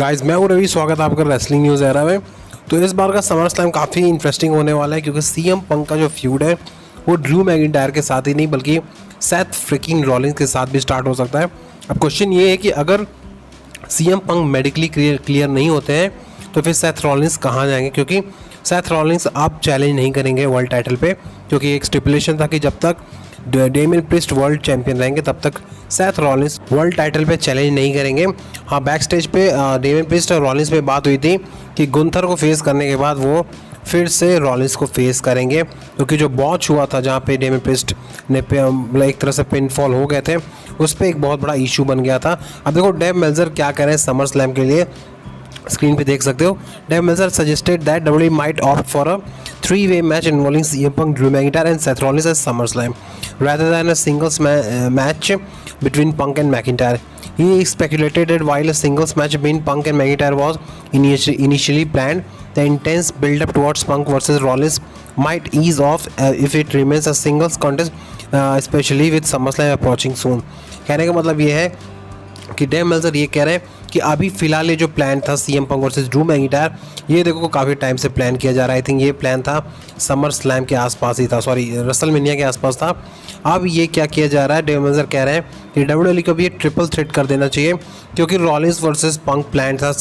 Guys मैं हूं रवि, स्वागत है आपका रेसलिंग न्यूज़ एरा में। तो इस बार का समर स्लैम काफ़ी इंटरेस्टिंग होने वाला है क्योंकि सीएम पंक का जो फ्यूड है वो ड्रू मैकिंटायर के साथ ही नहीं बल्कि सेथ फ्रिकिंग रॉलिंस के साथ भी स्टार्ट हो सकता है। अब क्वेश्चन ये है कि अगर सीएम पंक मेडिकली क्लियर नहीं होते हैं तो फिर सेथ रॉलिंस कहाँ जाएंगे, क्योंकि सेथ रॉलिंस आप चैलेंज नहीं करेंगे वर्ल्ड टाइटल पे, क्योंकि एक स्टिपुलेशन था कि जब तक डेमियन प्रिस्ट वर्ल्ड चैंपियन रहेंगे तब तक सेथ रॉलिंस वर्ल्ड टाइटल पे चैलेंज नहीं करेंगे। हाँ, बैक स्टेज पे डेमियन प्रिस्ट और रॉलिंस में बात हुई थी कि गुंथर को फेस करने के बाद वो फिर से रॉलिंस को फेस करेंगे, क्योंकि जो बॉच हुआ था जहाँ पे डेमियन प्रिस्ट ने एक तरह से पिनफॉल हो गए थे, उस पर एक बहुत बड़ा इशू बन गया था। अब देखो डेव मेल्जर क्या कह रहे हैं समर स्लैम के लिए, स्क्रीन पे देख सकते हो। Dave Meltzer suggested that WWE might opt for a three-way match involving CM Punk, Drew McIntyre and Seth Rollins at SummerSlam rather than a singles match between Punk and McIntyre. He speculated that while a singles match between Punk and McIntyre was initially planned, the intense build-up towards Punk versus Rollins might ease off if it remains a singles contest, especially with SummerSlam approaching soon. कहने का मतलब ये है कि Dave Melzer ये कह रहे हैं कि अभी फिलहाल ये जो प्लान था CM Punk versus Drew McIntyre, ये देखो काफ़ी टाइम से प्लान किया जा रहा है। आई थिंक ये प्लान था समर स्लैम के आसपास ही था, सॉरी रेसलमेनिया के आसपास था। अब ये क्या किया जा रहा है, डेव मेल्जर कह रहे हैं कि WWE को भी ये ट्रिपल थ्रेट कर देना चाहिए, क्योंकि रॉलिंस वर्सेस पंक प्लान था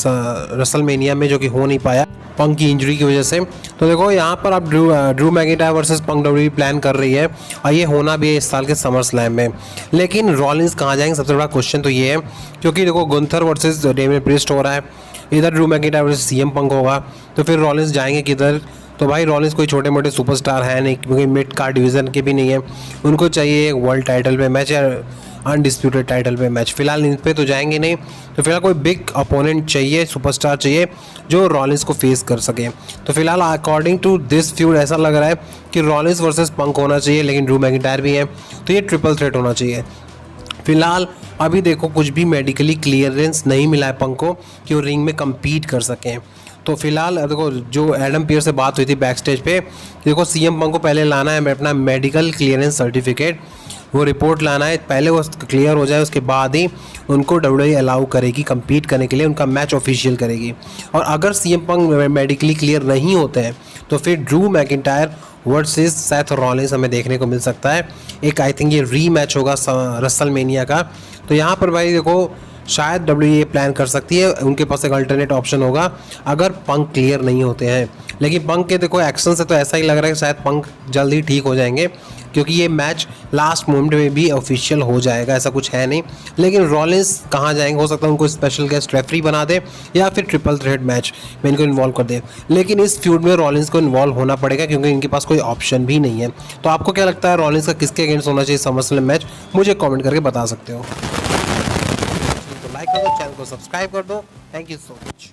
रेसलमेनिया में जो कि हो नहीं पाया पंक की इंजरी की वजह से। तो देखो यहाँ पर आप ड्रू मैकिंटायर वर्सेस पंक WWE प्लान कर रही है और ये होना भी है इस साल के समर स्लैम में। लेकिन रॉलिंस कहाँ जाएंगे, सबसे बड़ा क्वेश्चन तो ये है, क्योंकि देखो गुंथर वर्सेस डेमियन प्रिस्ट हो रहा है, इधर Drew McIntyre versus CM Punk होगा, तो फिर रॉलिंस जाएंगे किधर। तो भाई रॉलिंस कोई छोटे मोटे सुपरस्टार है नहीं, क्योंकि मिड कार्ड डिवीज़न के भी नहीं है, उनको चाहिए एक वर्ल्ड टाइटल पे मैच या अनडिस्प्यूटेड टाइटल पे मैच। फिलहाल इन पे तो जाएंगे नहीं, तो फिलहाल कोई बिग अपोनेंट चाहिए, सुपरस्टार चाहिए जो रॉलिंस को फेस कर सके। तो फिलहाल अकॉर्डिंग टू दिस फ्यूड ऐसा लग रहा है कि रॉलिंस वर्सेस पंक होना चाहिए, लेकिन ड्रू मैकिंटायर भी है, तो ये ट्रिपल थ्रेट होना चाहिए। फिलहाल अभी देखो कुछ भी मेडिकली क्लियरेंस नहीं मिला है पंक को कि वो रिंग में कम्पीट कर सकें। तो फिलहाल देखो जो एडम पियर से बात हुई थी बैक स्टेज पे, देखो सीएम पंक को पहले लाना है अपना मेडिकल क्लियरेंस सर्टिफिकेट, वो रिपोर्ट लाना है, पहले वो क्लियर हो जाए उसके बाद ही उनको WWE अलाउ करेगी कम्पीट करने के लिए, उनका मैच ऑफिशियल करेगी। और अगर सीएम पंक मेडिकली क्लियर नहीं होते हैं तो फिर Drew McIntyre versus Seth Rollins हमें देखने को मिल सकता है। एक आई थिंक ये री मैच होगा रेसलमेनिया का। तो यहाँ पर भाई देखो शायद WWE प्लान कर सकती है, उनके पास एक अल्टरनेट ऑप्शन होगा अगर पंक क्लियर नहीं होते हैं। लेकिन पंक के देखो एक्शन से तो ऐसा ही लग रहा है कि शायद पंक जल्द ही ठीक हो जाएंगे, क्योंकि ये मैच लास्ट मोमेंट में भी ऑफिशियल हो जाएगा, ऐसा कुछ है नहीं। लेकिन रॉलिंस कहाँ जाएंगे, हो सकता है उनको स्पेशल गेस्ट रेफरी बना दे या फिर ट्रिपल थ्रेट मैच में इनको इन्वॉल्व कर दे। लेकिन इस फ्यूड में रॉलिंस को इन्वॉल्व होना पड़ेगा, क्योंकि इनके पास कोई ऑप्शन भी नहीं है। तो आपको क्या लगता है रॉलिंस का किसके अगेंस्ट होना चाहिए समरस्लैम मैच, मुझे कॉमेंट करके बता सकते हो। लाइक कर दो, चैनल को सब्सक्राइब कर दो। Thank you so much.